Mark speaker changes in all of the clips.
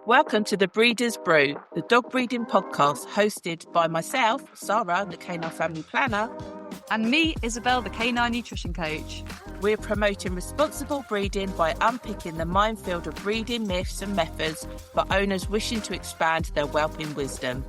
Speaker 1: Welcome to the Breeders Brew, the dog breeding podcast hosted by myself, Sara, the canine family planner,
Speaker 2: and me, Isabel, the canine nutrition coach.
Speaker 1: We're promoting responsible breeding by unpicking the minefield of breeding myths and methods for owners wishing to expand their whelping wisdom.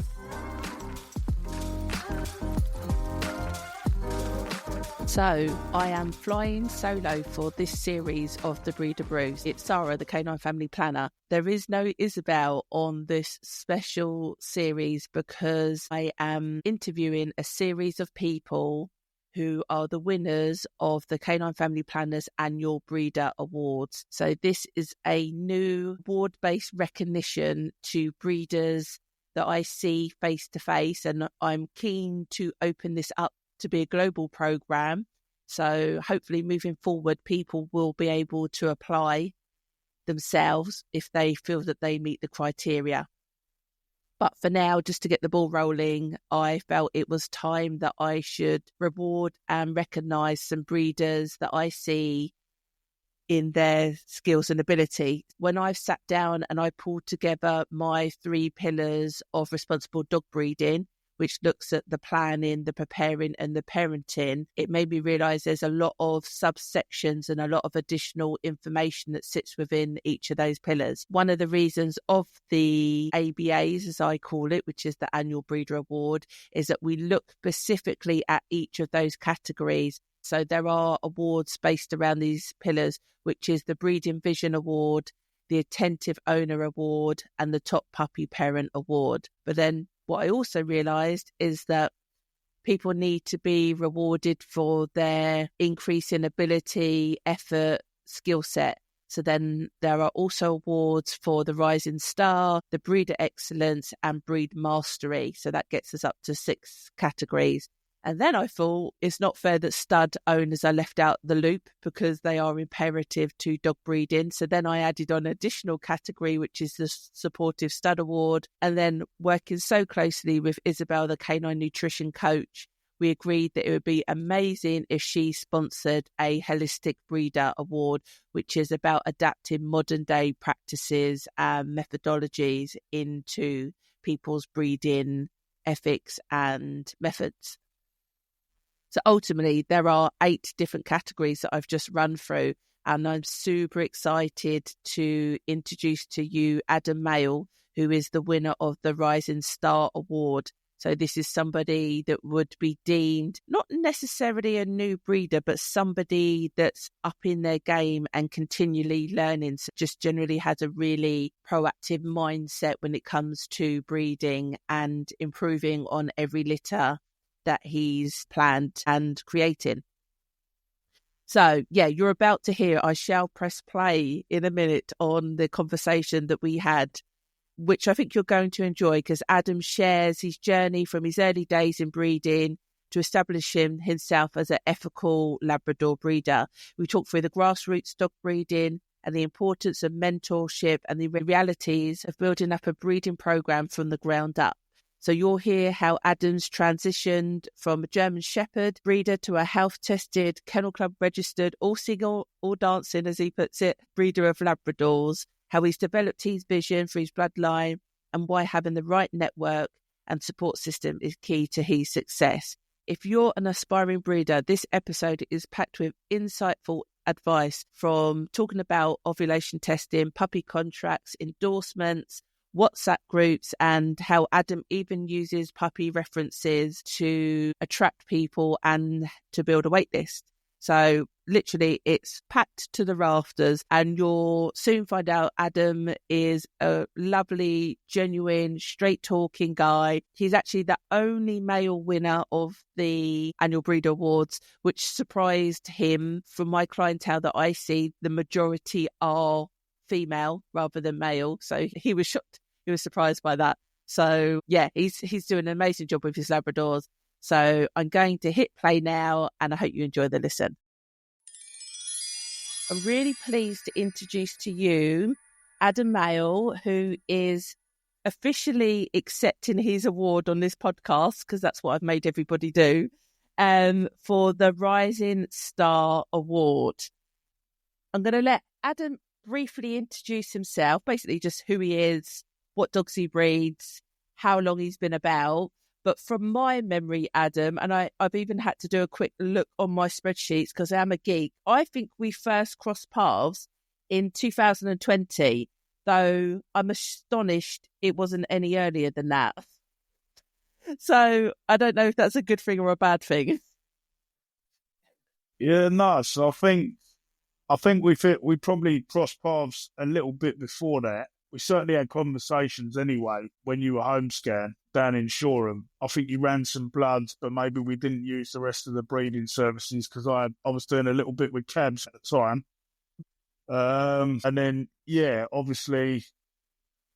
Speaker 1: So, I am flying solo for this series of the Breeder Brews. It's Sara, the canine family planner. There is no Isabel on this special series because I am interviewing a series of people who are the winners of the Canine Family Planners Annual Breeder Awards. So this is a new award-based recognition to breeders that I see face to face, and I'm keen to open this up to be a global program. So hopefully moving forward, people will be able to apply themselves if they feel that they meet the criteria. But for now, just to get the ball rolling, I felt it was time that I should reward and recognise some breeders that I see in their skills and ability. When I've sat down and I pulled together my 3 pillars of responsible dog breeding, which looks at the planning, the preparing and the parenting, it made me realise there's a lot of subsections and a lot of additional information that sits within each of those pillars. One of the reasons of the ABAs, as I call it, which is the Annual Breeder Award, is that we look specifically at each of those categories. So there are awards based around these pillars, which is the Breeding Vision Award, the Attentive Owner Award and the Top Puppy Parent Award. But then what I also realised is that people need to be rewarded for their increase in ability, effort, skill set. So then there are also awards for the Rising Star, the Breeder Excellence and Breed Mastery. So that gets us up to 6 categories. And then I thought it's not fair that stud owners are left out the loop because they are imperative to dog breeding. So then I added on an additional category, which is the Supportive Stud Award. And then working so closely with Isabel, the canine nutrition coach, we agreed that it would be amazing if she sponsored a Holistic Breeder Award, which is about adapting modern day practices and methodologies into people's breeding ethics and methods. So ultimately, there are 8 different categories that I've just run through, and I'm super excited to introduce to you Adam Mayle, who is the winner of the Rising Star Award. So this is somebody that would be deemed not necessarily a new breeder, but somebody that's up in their game and continually learning. So just generally has a really proactive mindset when it comes to breeding and improving on every litter that he's planned and creating. So, yeah, you're about to hear, I shall press play in a minute on the conversation that we had, which I think you're going to enjoy because Adam shares his journey from his early days in breeding to establishing himself as an ethical Labrador breeder. We talk through the grassroots dog breeding and the importance of mentorship and the realities of building up a breeding program from the ground up. So you'll hear how Adam's transitioned from a German Shepherd breeder to a health-tested, Kennel Club registered, all singing, all dancing, as he puts it, breeder of Labradors, how he's developed his vision for his bloodline and why having the right network and support system is key to his success. If you're an aspiring breeder, this episode is packed with insightful advice from talking about ovulation testing, puppy contracts, endorsements, WhatsApp groups, and how Adam even uses puppy references to attract people and to build a wait list. So literally it's packed to the rafters, and you'll soon find out Adam is a lovely, genuine, straight talking guy. He's actually the only male winner of the Annual Breeder Awards, which surprised him. From my clientele that I see, the majority are female rather than male. So he was shocked. He was surprised by that. So yeah, he's doing an amazing job with his Labradors. So I'm going to hit play now, and I hope you enjoy the listen. I'm really pleased to introduce to you Adam Mayle, who is officially accepting his award on this podcast, because that's what I've made everybody do, for the Rising Star Award. I'm going to let Adam briefly introduce himself, basically just who he is, what dogs he breeds, how long he's been about. But from my memory, Adam, and I've even had to do a quick look on my spreadsheets because I am a geek, I think we first crossed paths in 2020, though I'm astonished it wasn't any earlier than that. So I don't know if that's a good thing or a bad thing.
Speaker 3: Yeah, no. So I think we probably crossed paths a little bit before that. We certainly had conversations anyway when you were home scan down in Shoreham. I think you ran some bloods, but maybe we didn't use the rest of the breeding services because I was doing a little bit with cabs at the time. And then, yeah, obviously,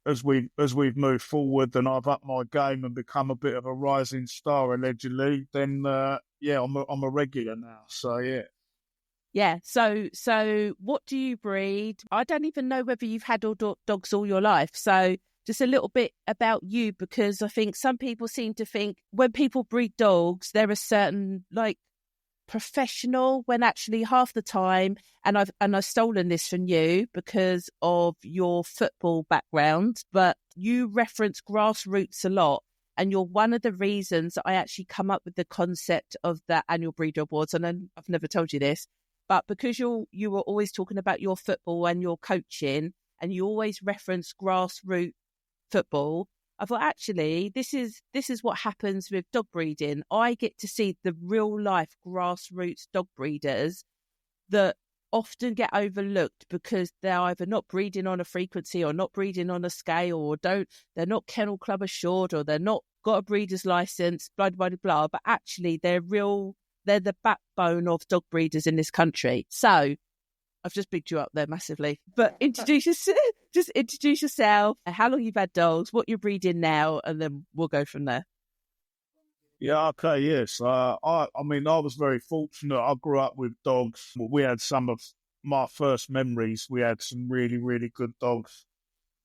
Speaker 3: as we've moved forward and I've upped my game and become a bit of a rising star allegedly, then I'm a regular now. So yeah.
Speaker 1: Yeah. So what do you breed? I don't even know whether you've had dogs all your life. So just a little bit about you, because I think some people seem to think when people breed dogs, they're a certain professional, when actually half the time, and I've stolen this from you because of your football background, but you reference grassroots a lot. And you're one of the reasons that I actually come up with the concept of the annual breeder awards. And I've never told you this, but because you were always talking about your football and your coaching, and you always reference grassroots football, I thought actually this is what happens with dog breeding. I get to see the real life grassroots dog breeders that often get overlooked because they're either not breeding on a frequency or not breeding on a scale, or they're not kennel club assured, or they're not got a breeder's license, blah blah blah blah. But actually they're the backbone of dog breeders in this country. So I've just bigged you up there massively. But introduce yourself, how long you've had dogs, what you're breeding now, and then we'll go from there.
Speaker 3: Yeah, okay, yes. I mean, I was very fortunate. I grew up with dogs. We had some of my first memories. We had some really, really good dogs,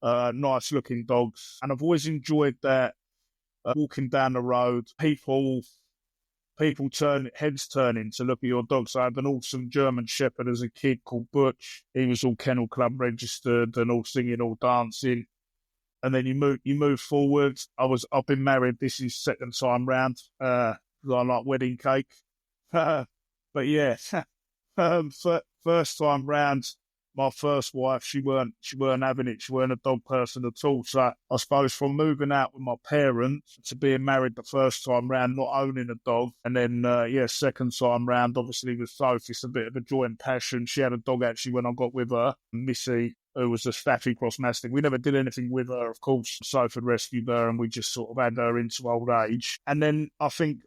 Speaker 3: nice-looking dogs. And I've always enjoyed that, walking down the road, people heads turning to look at your dogs. I had an awesome German Shepherd as a kid called Butch. He was all kennel club registered and all singing, all dancing. And then you move forward. I've been married. This is second time round. I like wedding cake. But yeah, first time round, my first wife, she weren't having it. She weren't a dog person at all. So I suppose from moving out with my parents to being married the first time round, not owning a dog, and then second time round, obviously with Sophie, it's a bit of a joint passion. She had a dog actually when I got with her, Missy, who was a Staffy Cross Mastiff. We never did anything with her, of course. Sophie rescued her and we just sort of had her into old age. And then I think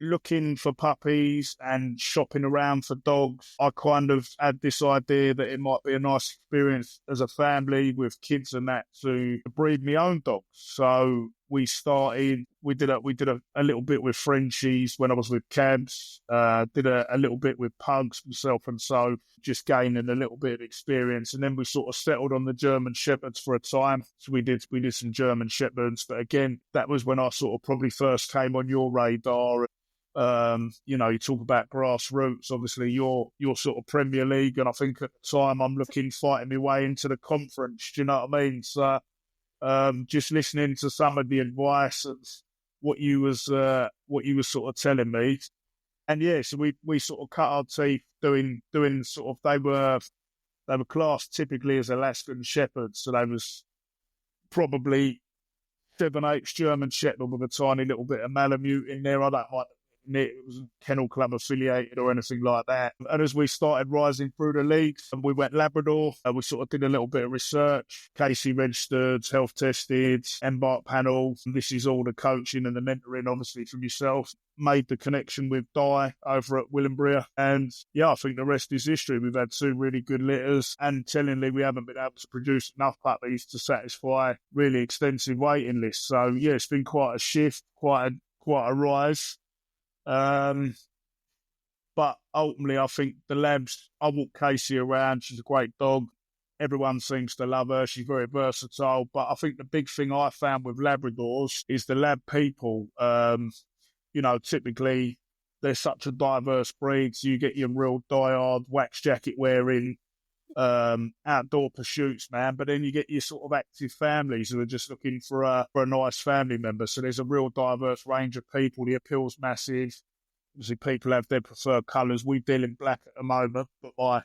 Speaker 3: looking for puppies and shopping around for dogs, I kind of had this idea that it might be a nice experience as a family with kids and that to breed my own dogs. So we did a little bit with Frenchies when I was with cabs, did a little bit with pugs myself, and so just gaining a little bit of experience. And then we sort of settled on the German Shepherds for a time. So we did some German Shepherds, but again, that was when I sort of probably first came on your radar. You talk about grassroots, obviously you're sort of Premier League, and I think at the time I'm fighting my way into the conference, do you know what I mean? So just listening to some of the advice and what you was sort of telling me, and yeah, so we sort of cut our teeth doing sort of they were classed typically as Alaskan Shepherds, so they was probably 7/8 German Shepherd with a tiny little bit of Malamute in there. I don't like it wasn't Kennel Club affiliated or anything like that. And as we started rising through the leagues, and we went Labrador, we sort of did a little bit of research, Casey registered, health tested, embark panel. This is all the coaching and the mentoring, obviously, from yourself. Made the connection with Di over at Willenbria. And yeah, I think the rest is history. We've had 2 really good litters, and tellingly, we haven't been able to produce enough puppies to satisfy really extensive waiting lists. So yeah, it's been quite a shift, quite a rise. But ultimately, I think the labs, I walk Casey around. She's a great dog. Everyone seems to love her. She's very versatile. But I think the big thing I found with Labradors is the lab people. Typically, they're such a diverse breed. So you get your real diehard wax jacket wearing, outdoor pursuits, man. But then you get your sort of active families who are just looking for a nice family member. So there's a real diverse range of people. The appeal's massive. Obviously, people have their preferred colours. We deal in black at the moment, but my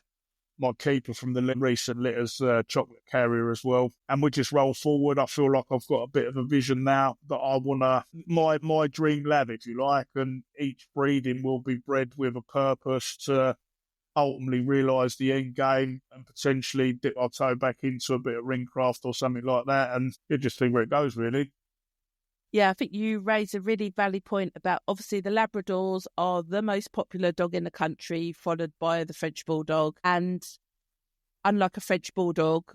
Speaker 3: keeper from the recent litter's chocolate carrier as well. And we just roll forward. I feel like I've got a bit of a vision now that I want to, my dream lab, if you like, and each breeding will be bred with a purpose to ultimately realise the end game and potentially dip our toe back into a bit of ring craft or something like that. And you just see where it goes, really.
Speaker 1: Yeah, I think you raise a really valid point about, obviously, the Labradors are the most popular dog in the country, followed by the French Bulldog. And unlike a French Bulldog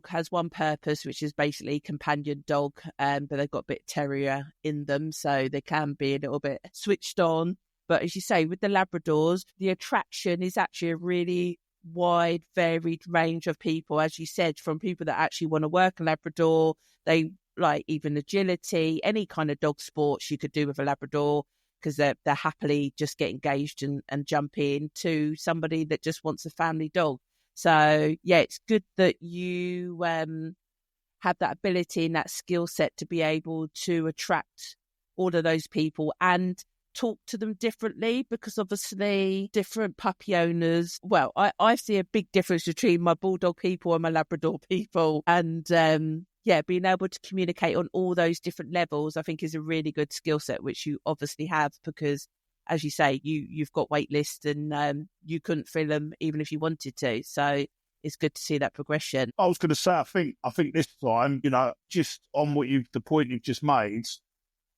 Speaker 1: has one purpose, which is basically companion dog, but they've got a bit of terrier in them, so they can be a little bit switched on. But as you say, with the Labradors, the attraction is actually a really wide, varied range of people, as you said, from people that actually want to work a Labrador, they like even agility, any kind of dog sports you could do with a Labrador, because they're happily just get engaged and jump in, to somebody that just wants a family dog. So, yeah, it's good that you have that ability and that skill set to be able to attract all of those people and talk to them differently, because obviously different puppy owners, well, I see a big difference between my Bulldog people and my Labrador people. And being able to communicate on all those different levels, I think is a really good skill set, which you obviously have, because as you say, you've got wait lists and you couldn't fill them even if you wanted to. So it's good to see that progression.
Speaker 3: I was going to say, I think this time, just on the point you've just made,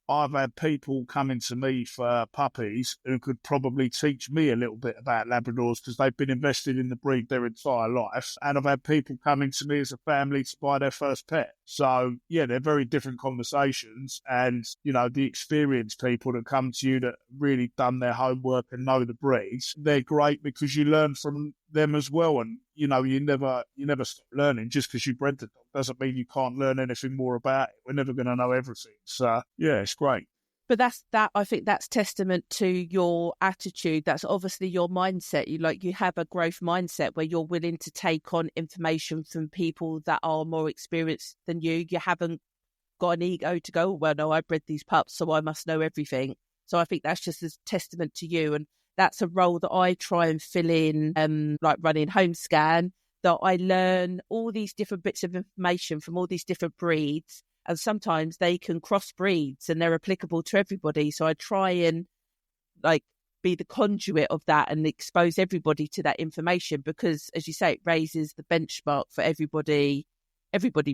Speaker 3: I've had people coming to me for puppies who could probably teach me a little bit about Labradors because they've been invested in the breed their entire life. And I've had people coming to me as a family to buy their first pet. So, yeah, they're very different conversations. And, the experienced people that come to you that really done their homework and know the breeds, they're great because you learn from them as well. And, you never stop learning. Just because you bred the dog doesn't mean you can't learn anything more about it. We're never going to know everything. So, yeah, it's great.
Speaker 1: But I think that's testament to your attitude. That's obviously your mindset. You have a growth mindset where you're willing to take on information from people that are more experienced than you. You haven't got an ego to go, well, no, I bred these pups, so I must know everything. So I think that's just a testament to you. And that's a role that I try and fill in, like running home scan, that I learn all these different bits of information from all these different breeds. And sometimes they can cross breeds and they're applicable to everybody. So I try and be the conduit of that and expose everybody to that information, because, as you say, it raises the benchmark for everybody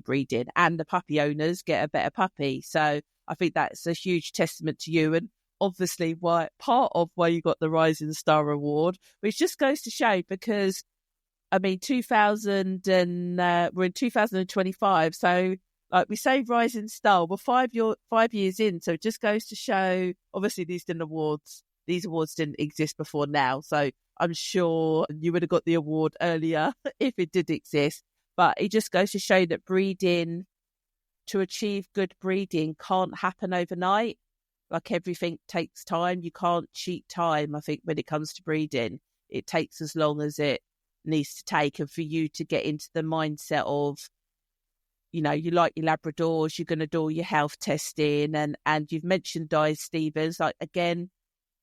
Speaker 1: breeding, and the puppy owners get a better puppy. So I think that's a huge testament to you, and obviously part of why you got the Rising Star Award, which just goes to show, because I mean, we're in 2025, so like we say Rising Star, we're 5 years in, so it just goes to show, obviously these awards didn't exist before now, so I'm sure you would have got the award earlier if it did exist. But it just goes to show that breeding, to achieve good breeding, can't happen overnight. Like, everything takes time. You can't cheat time, I think, when it comes to breeding. It takes as long as it needs to take. And for you to get into the mindset of, you like your Labradors, you're going to do all your health testing. And you've mentioned Di Stevens. Like, again,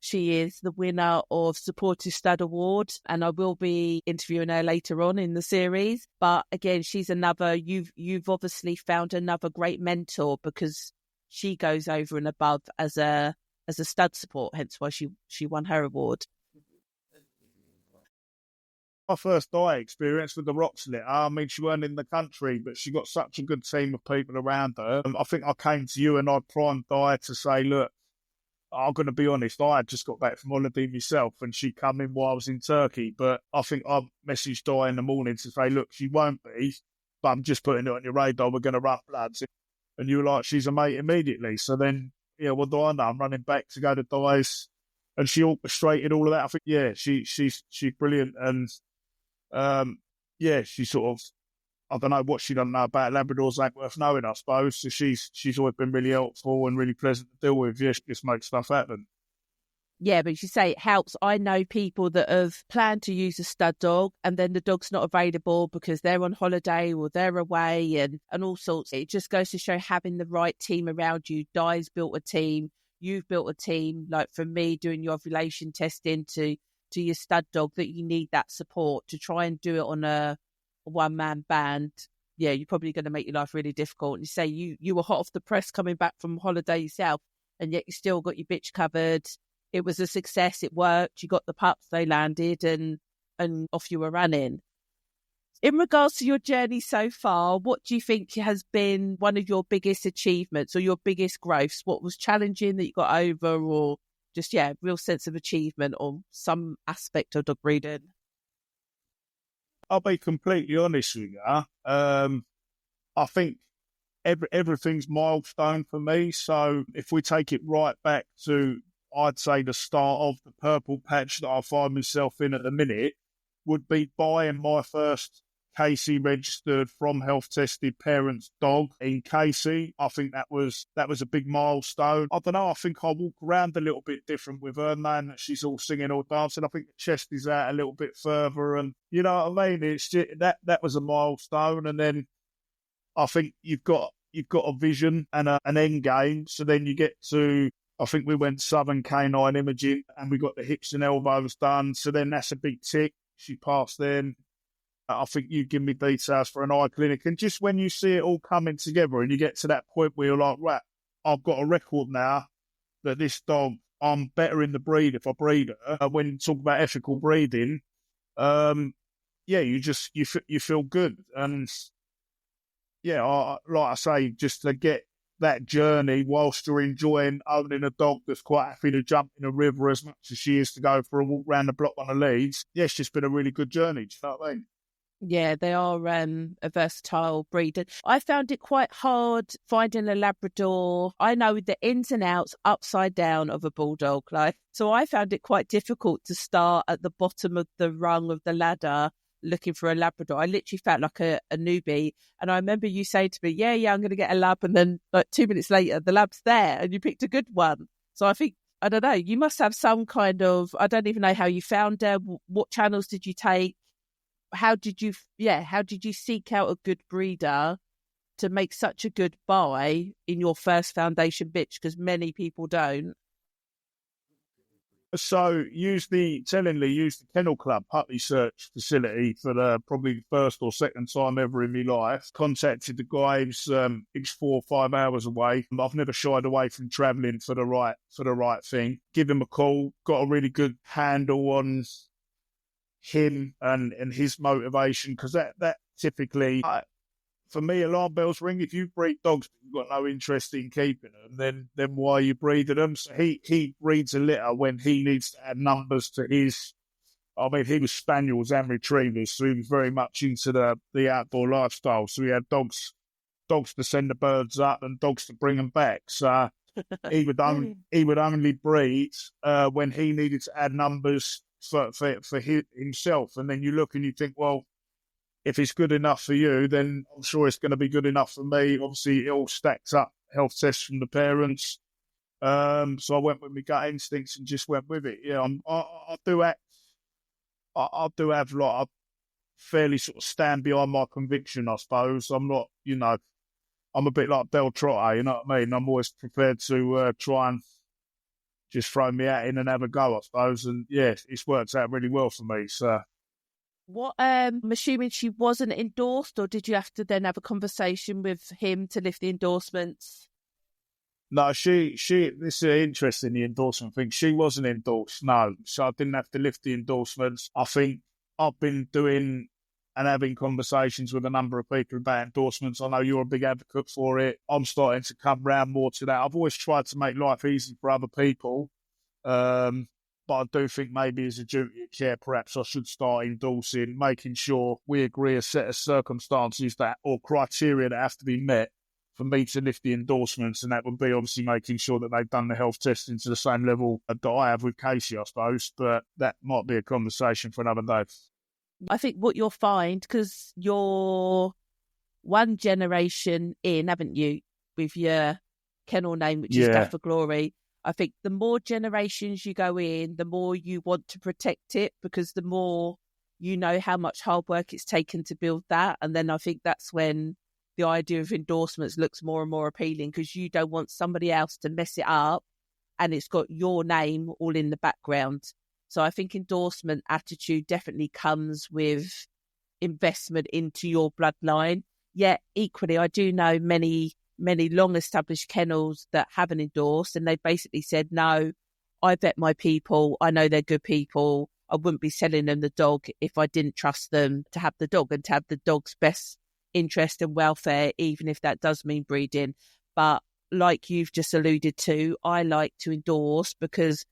Speaker 1: she is the winner of Supportive Stud Award, and I will be interviewing her later on in the series. But again, she's another, you've obviously found another great mentor, because she goes over and above as a stud support, hence why she won her award.
Speaker 3: My first Di experience with the Rocks litter, I mean, she weren't in the country, but she got such a good team of people around her. I think I came to you and I primed Di to say, look, I'm going to be honest, I had just got back from holiday myself and she come in while I was in Turkey. But I think I messaged Di in the morning to say, look, she won't be, but I'm just putting it on your radar. We're going to run bloods. And you were like, she's a mate immediately. So then, what do I know? I'm running back to go to Di's, and she orchestrated all of that. I think, she's brilliant. And, she sort of, I don't know what she doesn't know about Labradors ain't worth knowing, I suppose. So she's always been really helpful and really pleasant to deal with. Yeah, she just makes stuff happen.
Speaker 1: Yeah, but you say it helps. I know people that have planned to use a stud dog and then the dog's not available because they're on holiday or they're away and all sorts. It just goes to show having the right team around you. Di's built a team. You've built a team. Like for me, doing your ovulation testing to your stud dog, that you need that support to try and do it on a one-man band. Yeah, you're probably going to make your life really difficult. And you say you were hot off the press coming back from holiday yourself, and yet you still got your bitch covered. It was a success. It worked. You got the pups. They landed, and off you were running. In regards to your journey so far, what do you think has been one of your biggest achievements or your biggest growths? What was challenging that you got over, or just real sense of achievement on some aspect of dog breeding?
Speaker 3: I'll be completely honest with you. I think everything's milestone for me. So if we take it right back to, I'd say, the start of the purple patch that I find myself in at the minute, would be buying my first Casey registered from health tested parents dog in Casey. I think that was a big milestone. I don't know, I think I walk around a little bit different with her, man, that she's all singing or dancing. I think the chest is out a little bit further, and you know what I mean? It's just, that was a milestone. And then I think you've got a vision and an end game. So then you get to, I think we went Southern Canine Imaging and we got the hips and elbows done. So then that's a big tick. She passed then. I think you give me details for an eye clinic. And just when you see it all coming together and you get to that point where you're like, right, I've got a record now that this dog, I'm better in the breed if I breed her. When you talk about ethical breeding, you feel good. And like I say, just to get that journey whilst you're enjoying owning a dog that's quite happy to jump in a river as much as she is to go for a walk around the block on the leads. Yeah, it's just been a really good journey. Do you know what I mean?
Speaker 1: Yeah, they are a versatile breed. I found it quite hard finding a Labrador. I know the ins and outs upside down of a bulldog. So I found it quite difficult to start at the bottom of the rung of the ladder looking for a Labrador. I literally felt like a newbie. And I remember you saying to me, yeah, I'm going to get a lab. And then 2 minutes later, the lab's there and you picked a good one. So I think, I don't know, you must have some kind of, I don't even know how you found her. What channels did you take? How did you seek out a good breeder to make such a good buy in your first foundation bitch? Because many people don't.
Speaker 3: So use the Kennel Club puppy search facility for probably the first or second time ever in my life. Contacted the guy. It's 4 or 5 hours away. I've never shied away from travelling for the right thing. Give him a call. Got a really good handle on him and his motivation, because that typically, for me, alarm bells ring. If you breed dogs but you've got no interest in keeping them, then why are you breeding them? So he breeds a litter when he needs to add numbers to his. I mean, he was spaniels and retrievers, so he was very much into the outdoor lifestyle. So he had dogs to send the birds up and dogs to bring them back. So he would only breed when he needed to add numbers for himself. And then you look and you think, well, if it's good enough for you, then I'm sure it's going to be good enough for me. Obviously, it all stacks up, health tests from the parents. So I went with my gut instincts and just went with it. Yeah, I do have like a fairly sort of stand behind my conviction, I suppose. I'm not, I'm a bit like Bell Trotter, you know what I mean? I'm always prepared to try and just throw me out in and have a go, I suppose. And yeah, it's worked out really well for me. So,
Speaker 1: what? I'm assuming she wasn't endorsed, or did you have to then have a conversation with him to lift the endorsements?
Speaker 3: No, she. This is interesting, the endorsement thing. She wasn't endorsed, no. So I didn't have to lift the endorsements. I think I've been doing and having conversations with a number of people about endorsements. I know you're a big advocate for it. I'm starting to come round more to that. I've always tried to make life easy for other people. But I do think maybe as a duty of care, perhaps I should start endorsing, making sure we agree a set of circumstances or criteria that have to be met for me to lift the endorsements. And that would be obviously making sure that they've done the health testing to the same level that I have with Casey, I suppose. But that might be a conversation for another day.
Speaker 1: I think what you'll find, because you're one generation in, haven't you, with your kennel name, which is GaffaGlory. I think the more generations you go in, the more you want to protect it, because the more you know how much hard work it's taken to build that. And then I think that's when the idea of endorsements looks more and more appealing, because you don't want somebody else to mess it up and it's got your name all in the background. So I think endorsement attitude definitely comes with investment into your bloodline. Yet equally, I do know many long-established kennels that haven't endorsed, and they've basically said, no, I vet my people, I know they're good people, I wouldn't be selling them the dog if I didn't trust them to have the dog and to have the dog's best interest and welfare, even if that does mean breeding. But like you've just alluded to, I like to endorse because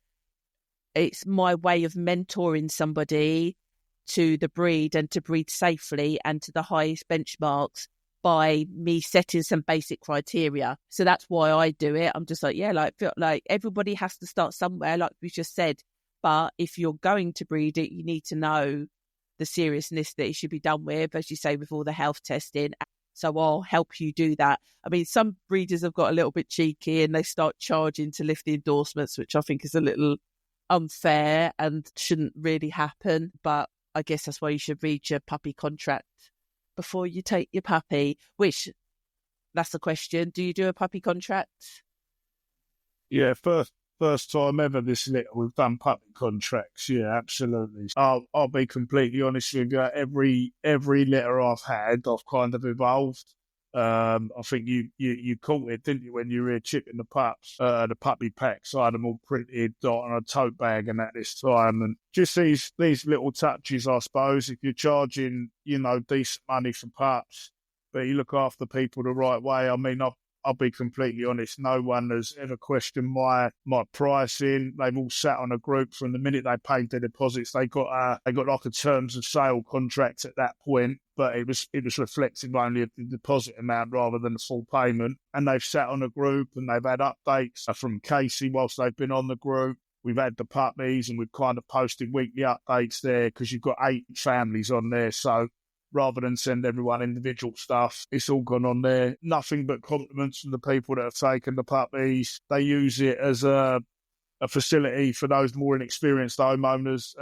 Speaker 1: it's my way of mentoring somebody to the breed and to breed safely and to the highest benchmarks by me setting some basic criteria. So that's why I do it. I'm just like, feel like everybody has to start somewhere, like we just said. But if you're going to breed it, you need to know the seriousness that it should be done with, as you say, with all the health testing. So I'll help you do that. I mean, some breeders have got a little bit cheeky and they start charging to lift the endorsements, which I think is a little unfair and shouldn't really happen. But I guess that's why you should read your puppy contract before you take your puppy, which, that's the question. Do you do a puppy contract?
Speaker 3: Yeah, first time ever this little we've done puppy contracts. Yeah, absolutely. I'll be completely honest with you. Every litter I've had, I've kind of evolved. I think you caught it, didn't you, when you were chipping the pups, the puppy packs. I had them all printed on a tote bag and at this time, and just these little touches, I suppose. If you're charging, decent money for pups, but you look after people the right way. I mean, I'll be completely honest. No one has ever questioned my pricing. They've all sat on a group from the minute they paid their deposits. They got like a terms of sale contract at that point, but it was reflective only of the deposit amount rather than the full payment. And they've sat on a group and they've had updates from Casey whilst they've been on the group. We've had the puppies and we've kind of posted weekly updates there because you've got 8 families on there. So rather than send everyone individual stuff, it's all gone on there. Nothing but compliments from the people that have taken the puppies. They use it as a facility for those more inexperienced homeowners,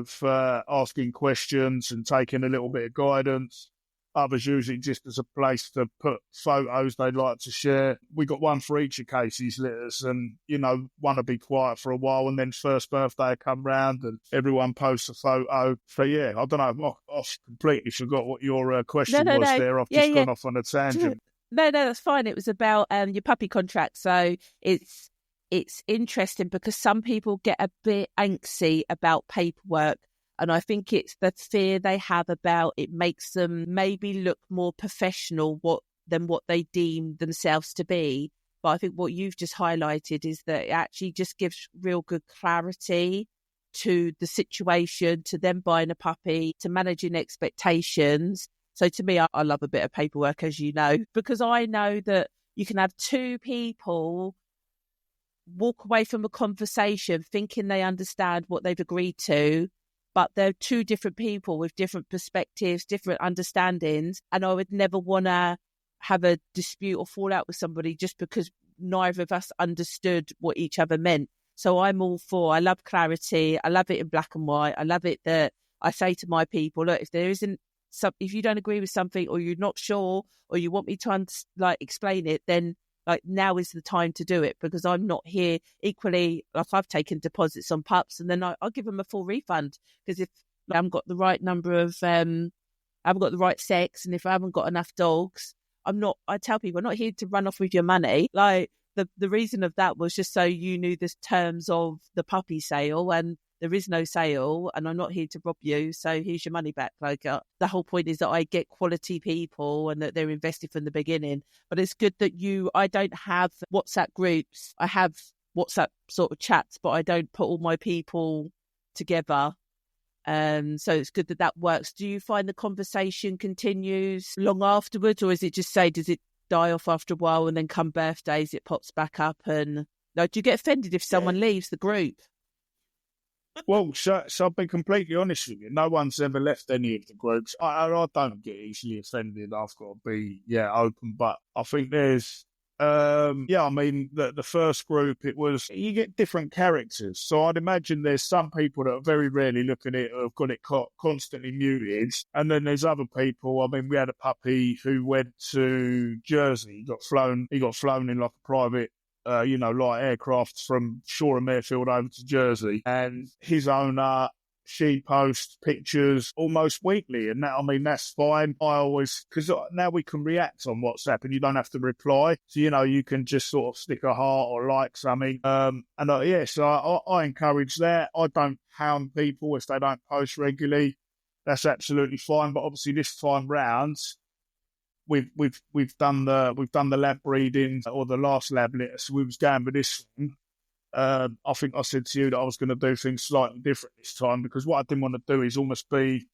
Speaker 3: for asking questions and taking a little bit of guidance. Others use it just as a place to put photos they'd like to share. We got one for each of Casey's litters, and, one to be quiet for a while, and then first birthday come round and everyone posts a photo. So, yeah, I don't know. I've completely forgot what your question was there. I've just gone off on a tangent.
Speaker 1: No, that's fine. It was about your puppy contract. So it's interesting because some people get a bit angsty about paperwork. And I think it's the fear they have about it makes them maybe look more professional than what they deem themselves to be. But I think what you've just highlighted is that it actually just gives real good clarity to the situation, to them buying a puppy, to managing expectations. So to me, I love a bit of paperwork, as you know, because I know that you can have 2 people walk away from a conversation thinking they understand what they've agreed to, but they're 2 different people with different perspectives, different understandings. And I would never want to have a dispute or fall out with somebody just because neither of us understood what each other meant. So I'm all for, I love clarity. I love it in black and white. I love it that I say to my people, look, if you don't agree with something or you're not sure or you want me to explain it, then now is the time to do it, because I'm not here. Equally, I've taken deposits on pups and then I'll give them a full refund, because if I haven't got the right number of, I haven't got the right sex, and if I haven't got enough dogs, I tell people, I'm not here to run off with your money. The reason of that was just so you knew the terms of the puppy sale, and there is no sale, and I'm not here to rob you, so here's your money back. The whole point is that I get quality people and that they're invested from the beginning. But it's good that I don't have WhatsApp groups. I have WhatsApp sort of chats, but I don't put all my people together. So it's good that works. Do you find the conversation continues long afterwards, or is it just does it die off after a while and then come birthdays, it pops back up? And do you get offended if someone leaves the group?
Speaker 3: Well, so I'll be completely honest with you. No one's ever left any of the groups. I don't get easily offended. I've got to be open, but I think there's Yeah, I mean, the first group, it was, you get different characters. So I'd imagine there's some people that are very rarely looking at it, who have got it constantly muted. And then there's other people. I mean, we had a puppy who went to Jersey. He got flown in like a private, light aircraft from Shore and Mayfield over to Jersey. And his owner, she posts pictures almost weekly, and that, I mean, that's fine. Because now we can react on WhatsApp, and you don't have to reply. So, you can just sort of stick a heart or like something. So I encourage that. I don't hound people if they don't post regularly. That's absolutely fine. But obviously, this time round, we've done the lab breeding, or the last lab litter. So we was going with this one. I think I said to you that I was going to do things slightly different this time, because what I didn't want to do is almost be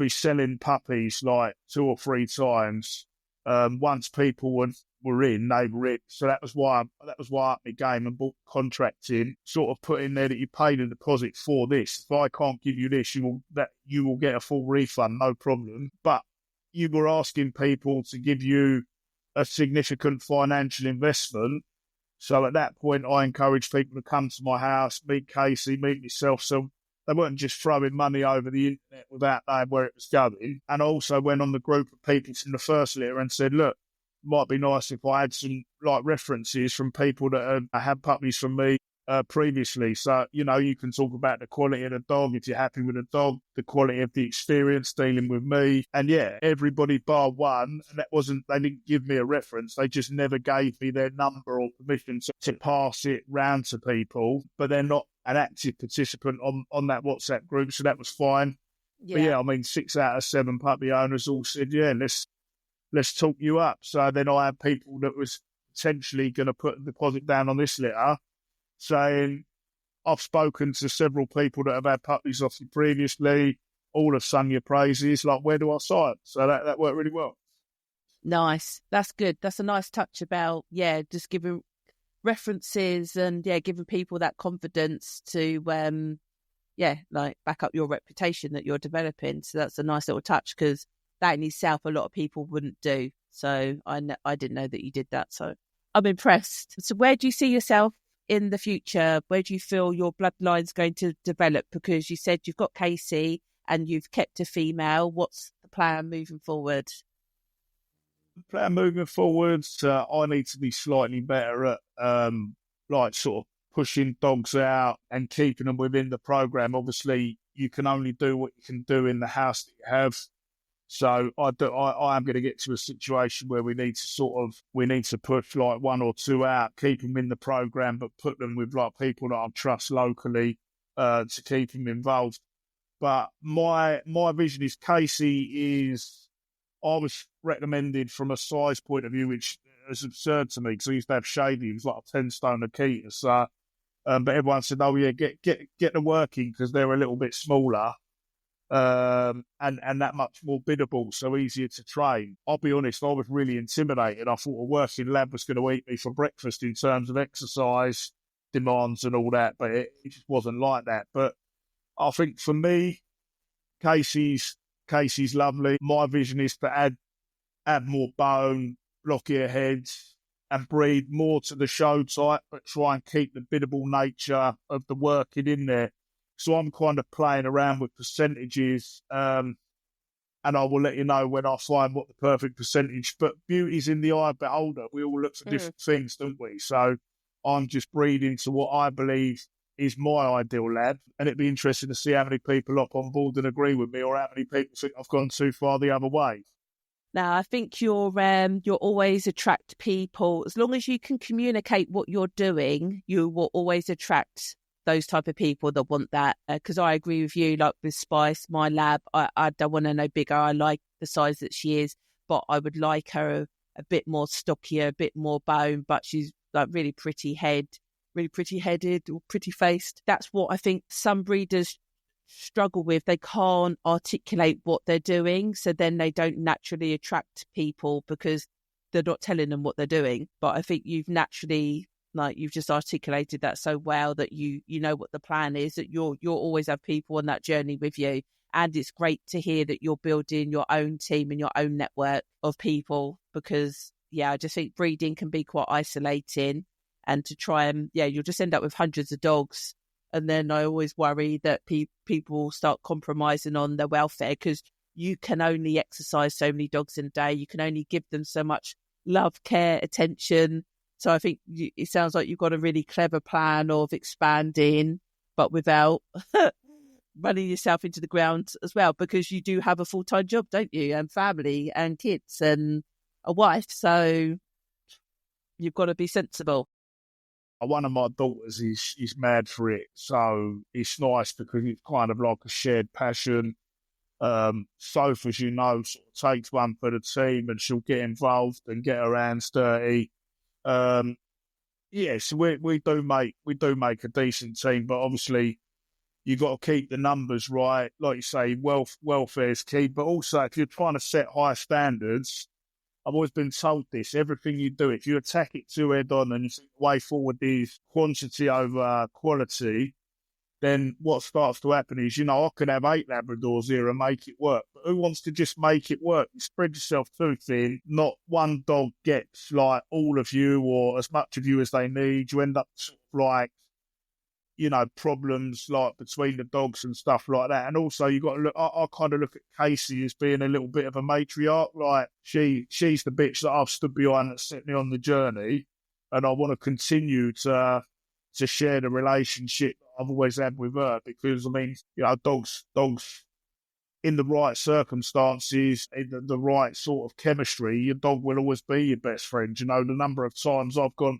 Speaker 3: selling puppies like 2 or 3 times. Once people were in, they were in. So that was why I upped my game and bought contract in, sort of put in there that you paid a deposit for this. If I can't give you this, you will get a full refund, no problem. But you were asking people to give you a significant financial investment. So at that point, I encouraged people to come to my house, meet Casey, meet myself. So they weren't just throwing money over the internet without knowing where it was going. And I also went on the group of people from the first litter and said, look, it might be nice if I had some references from people that had puppies from me previously. So, you can talk about the quality of the dog, if you're happy with the dog, the quality of the experience dealing with me. And yeah, everybody bar one, and they didn't give me a reference. They just never gave me their number or permission to pass it round to people, but they're not an active participant on that WhatsApp group. So that was fine. Yeah. But yeah, I mean, 6 out of 7 puppy owners all said, yeah, let's talk you up. So then I had people that was potentially going to put a deposit down on this litter, saying, I've spoken to several people that have had puppies off you previously, all have sung your praises, like, where do I sign? So that worked really well.
Speaker 1: Nice. That's good. That's a nice touch about, just giving references and, giving people that confidence to, back up your reputation that you're developing. So that's a nice little touch, because that in itself a lot of people wouldn't do. So I didn't know that you did that. So I'm impressed. So where do you see yourself in the future? Where do you feel your bloodline's going to develop? Because you said you've got Casey and you've kept a female. What's the plan moving forward?
Speaker 3: The plan moving forward, I need to be slightly better at sort of pushing dogs out and keeping them within the program. Obviously, you can only do what you can do in the house that you have. So I am going to get to a situation where we need to push like 1 or 2 out, keep them in the program, but put them with like people that I trust locally to keep them involved. But my vision is I was recommended from a size point of view, which is absurd to me, because I used to have Shady, he was like a 10 stone Akita. So, but everyone said, oh yeah, get the working, because they're a little bit smaller. And that much more biddable, so easier to train. I'll be honest, I was really intimidated. I thought a working lab was going to eat me for breakfast in terms of exercise demands and all that, but it just wasn't like that. But I think for me, Casey's lovely. My vision is to add more bone, blockier heads, and breed more to the show type, but try and keep the biddable nature of the working in there. So I'm kind of playing around with percentages, and I will let you know when I find what the perfect percentage. But beauty's in the eye of the beholder. We all look for different things, don't we? So I'm just breeding to what I believe is my ideal lab, and it'd be interesting to see how many people up on board and agree with me, or how many people think I've gone too far the other way.
Speaker 1: Now, I think you'll always attract people. As long as you can communicate what you're doing, you will always attract those type of people that want that. Because I agree with you, like with Spice, my lab, I don't want her no bigger. I like the size that she is, but I would like her a bit more stockier, a bit more bone, but she's like really pretty headed or pretty faced. That's what I think some breeders struggle with. They can't articulate what they're doing, so then they don't naturally attract people because they're not telling them what they're doing. But I think you've naturally, like, you've just articulated that so well that you know what the plan is, that you'll always have people on that journey with you. And it's great to hear that you're building your own team and your own network of people, because I just think breeding can be quite isolating, and to try and, you'll just end up with hundreds of dogs. And then I always worry that people start compromising on their welfare, because you can only exercise so many dogs in a day. You can only give them so much love, care, attention. So I think it sounds like you've got a really clever plan of expanding, but without running yourself into the ground as well, because you do have a full-time job, don't you? And family and kids and a wife. So you've got to be sensible.
Speaker 3: One of my daughters is mad for it. So it's nice because it's kind of like a shared passion. Soph, as you know, sort of takes one for the team, and she'll get involved and get her hands dirty. So we do make a decent team, but obviously you got to keep the numbers right. Like you say, welfare is key, but also if you're trying to set high standards, I've always been told this: everything you do, if you attack it too head on and you think the way forward is quantity over quality, then what starts to happen is, I could have 8 Labradors here and make it work. But who wants to just make it work? You spread yourself too thin. Not one dog gets like all of you or as much of you as they need. You end up sort of like, problems like between the dogs and stuff like that. And also you got to look, I kind of look at Casey as being a little bit of a matriarch. Like she's the bitch that I've stood behind that set me on the journey. And I want to continue to share the relationship I've always had with her, because dogs in the right circumstances, in the right sort of chemistry, your dog will always be your best friend. The number of times I've gone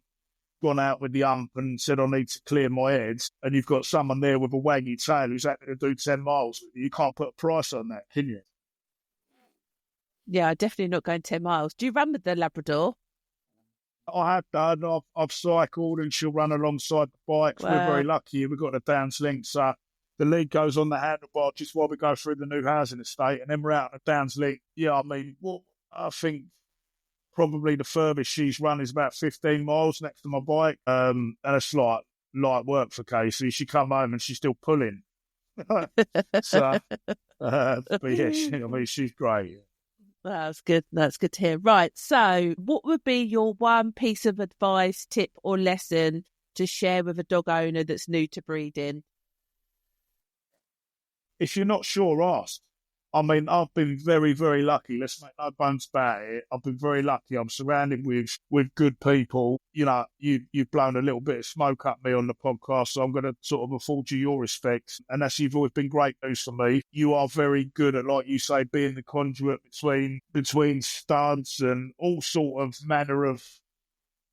Speaker 3: out with the ump and said I need to clear my head, and you've got someone there with a waggy tail who's happy to do 10 miles with you. You can't put a price on that, can you?
Speaker 1: Yeah, definitely not going 10 miles. Do you run with the Labrador?
Speaker 3: I have done. I've cycled, and she'll run alongside the bikes. Wow. We're very lucky. We've got the Downs link, so the lead goes on the handlebar just while we go through the new housing estate, and then we're out on the Downs link. Yeah, I think probably the furthest she's run is about 15 miles next to my bike, and it's light work for Casey. She come home and she's still pulling. So, but yeah, she's great.
Speaker 1: That's good. That's good to hear. Right. So what would be your one piece of advice, tip or lesson to share with a dog owner that's new to breeding?
Speaker 3: If you're not sure, ask. I've been very, very lucky. Let's make no bones about it. I've been very lucky. I'm surrounded with good people. You've blown a little bit of smoke up me on the podcast, so I'm going to sort of afford you your respect. And you've always been great news for me. You are very good at, like you say, being the conduit between studs and all sort of manner of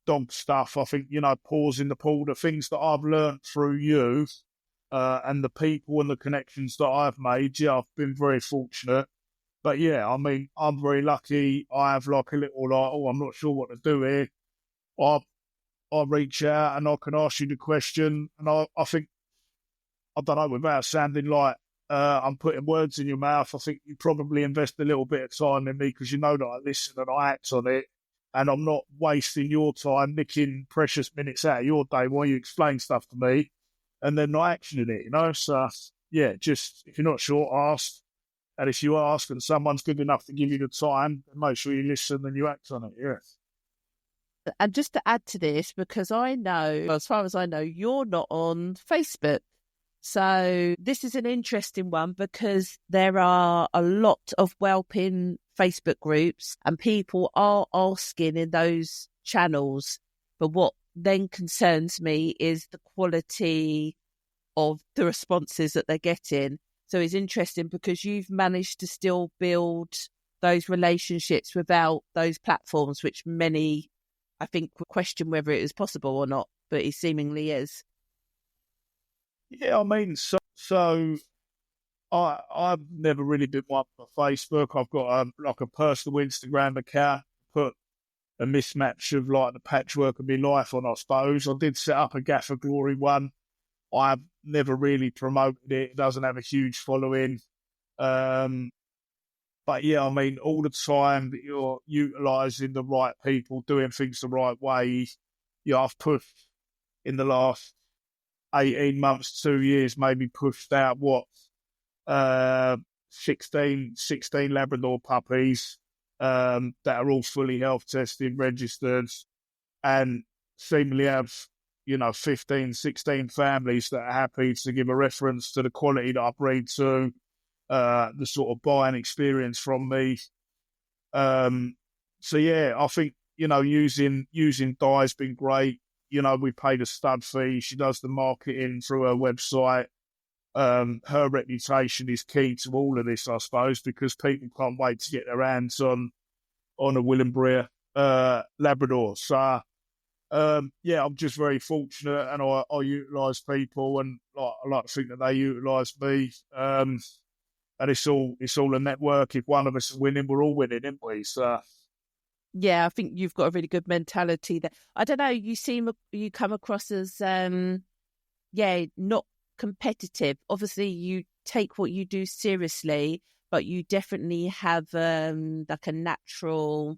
Speaker 3: dog stuff. I think, paws in the pool, the things that I've learned through you, and the people and the connections that I've made, I've been very fortunate. But I'm very lucky. I have like a little I'm not sure what to do here. I reach out and I can ask you the question, and I think, I don't know, without sounding like I'm putting words in your mouth, I think you probably invest a little bit of time in me, because you know that I listen and I act on it, and I'm not wasting your time, nicking precious minutes out of your day while you explain stuff to me and then not actioning it, So, just if you're not sure, ask. And if you ask and someone's good enough to give you the time, then make sure you listen and you act on it, yes.
Speaker 1: And just to add to this, because I know, as far as I know, you're not on Facebook. So this is an interesting one, because there are a lot of whelping Facebook groups and people are asking in those channels. But what then concerns me is the quality of the responses that they're getting. So it's interesting because you've managed to still build those relationships without those platforms, which many, I think, would question whether it is possible or not, but it seemingly is.
Speaker 3: Yeah, so I've never really been one for Facebook. I've got a personal Instagram account, put a mismatch of like the patchwork of my life on, I suppose. I did set up a GaffaGlory one. I've never really promoted it. It doesn't have a huge following. But yeah, all the time that you're utilising the right people, doing things the right way. I've pushed in the last 18 months, 2 years, maybe pushed out 16 Labrador puppies. that are all fully health tested, registered, and seemingly have, 15, 16 families that are happy to give a reference to the quality that I breed to, the sort of buying experience from me. So yeah, I think, using Di's been great. We paid a stud fee. She does the marketing through her website. Her reputation is key to all of this, I suppose, because people can't wait to get their hands on a Willenbria Labrador. So yeah, I'm just very fortunate, and I utilise people, and I like to think that they utilise me. And it's all a network. If one of us is winning, we're all winning, aren't we? So
Speaker 1: yeah, I think you've got a really good mentality there. I don't know, you come across as not competitive. Obviously, you take what you do seriously, but you definitely have like a natural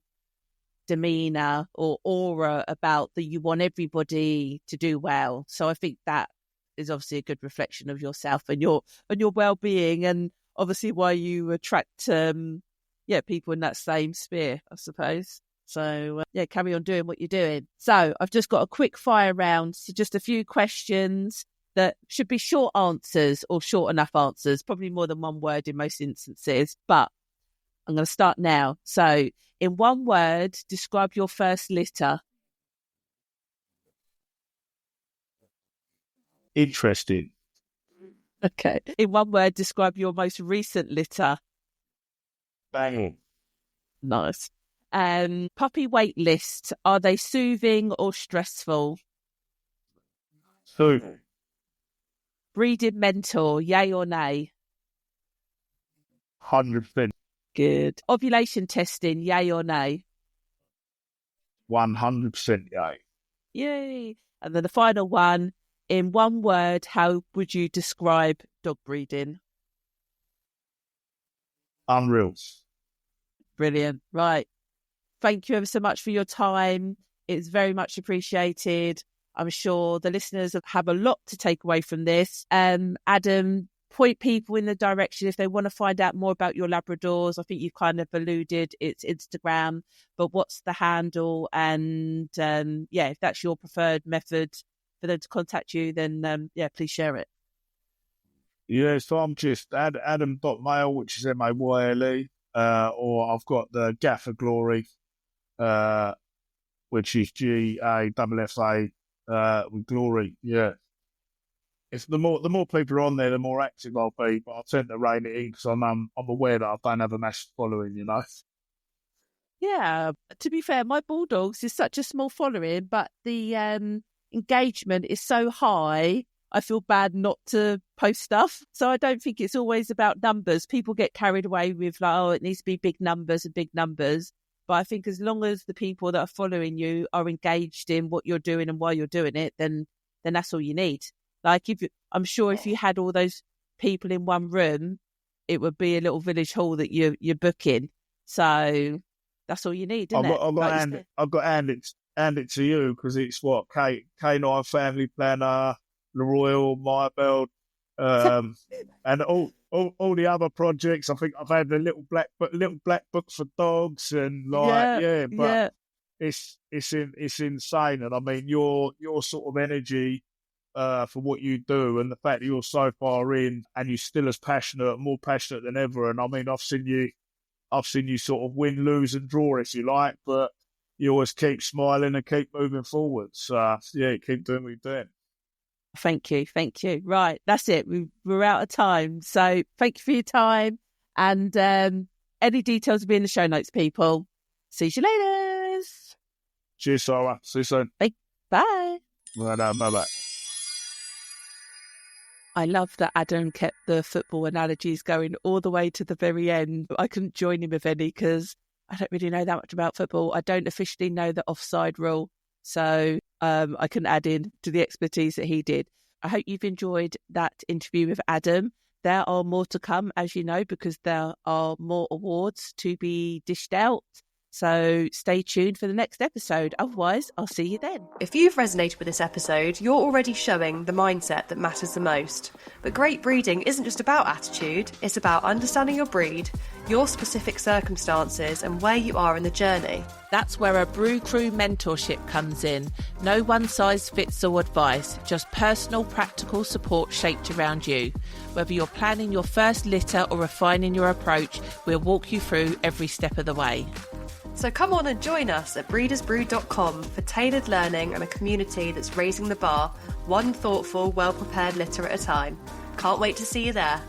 Speaker 1: demeanor or aura about that you want everybody to do well. So I think that is obviously a good reflection of yourself and your well-being, and obviously why you attract people in that same sphere, I suppose. So carry on doing what you're doing. So I've just got a quick fire round, so just a few questions that should be short answers or short enough answers, probably more than one word in most instances, but I'm going to start now. So, in one word, describe your first litter.
Speaker 3: interesting.
Speaker 1: Okay. In one word, describe your most recent litter.
Speaker 3: Banging.
Speaker 1: Nice. Puppy wait list. Are they soothing or stressful?
Speaker 3: So,
Speaker 1: Breeding mentor, yay or nay?
Speaker 3: 100%.
Speaker 1: Good. Ovulation testing, yay or nay?
Speaker 3: 100% yay.
Speaker 1: Yay. And then the final one, in one word, how would you describe dog breeding?
Speaker 3: Unreal.
Speaker 1: Brilliant. Right. Thank you ever so much for your time. It's very much appreciated. I'm sure the listeners have a lot to take away from this. Adam, point people in the direction if they want to find out more about your Labradors. I think you've kind of alluded it's Instagram, but what's the handle? And if that's your preferred method for them to contact you, then please share it.
Speaker 3: Yeah, so I'm just Adam.Mayle, which is Mayle, or I've got the GaffaGlory, which is GAFFA with glory. Yeah. It's the more people are on there, the more active I'll be. But I tend to rein it in because I'm aware that I don't have a massive following,
Speaker 1: Yeah, to be fair, my Bulldogs is such a small following, but the engagement is so high, I feel bad not to post stuff. So I don't think it's always about numbers. People get carried away with it needs to be big numbers and big numbers. But I think as long as the people that are following you are engaged in what you're doing and why you're doing it, then that's all you need. Like I'm sure if you had all those people in one room, it would be a little village hall that you're booking. So that's all you need, isn't it?
Speaker 3: I've got to hand it to you because it's what K9 Family Planner, the Royal, Meyerfeld, and all the other projects. I think I've had the little black book for dogs and it's insane. And I mean your sort of energy for what you do, and the fact that you're so far in and you're still as passionate, more passionate than ever. And I mean, I've seen you sort of win, lose, and draw, if you like, but you always keep smiling and keep moving forward. So keep doing what you're doing.
Speaker 1: Thank you. Right, that's it. We're out of time. So thank you for your time. And any details will be in the show notes, people. See you later.
Speaker 3: Cheers, Sara. See you soon.
Speaker 1: Bye.
Speaker 3: Bye-bye.
Speaker 1: I love that Adam kept the football analogies going all the way to the very end. I couldn't join him with any because I don't really know that much about football. I don't officially know the offside rule. So I couldn't add in to the expertise that he did. I hope you've enjoyed that interview with Adam. There are more to come, as you know, because there are more awards to be dished out. So stay tuned for the next episode. Otherwise, I'll see you then.
Speaker 4: If you've resonated with this episode, you're already showing the mindset that matters the most. But great breeding isn't just about attitude, it's about understanding your breed, your specific circumstances, and where you are in the journey.
Speaker 1: That's where a Brew Crew mentorship comes in. No one-size-fits-all advice, just personal, practical support shaped around you. Whether you're planning your first litter or refining your approach, we'll walk you through every step of the way.
Speaker 4: So come on and join us at breedersbrew.com for tailored learning and a community that's raising the bar, one thoughtful, well-prepared litter at a time. Can't wait to see you there.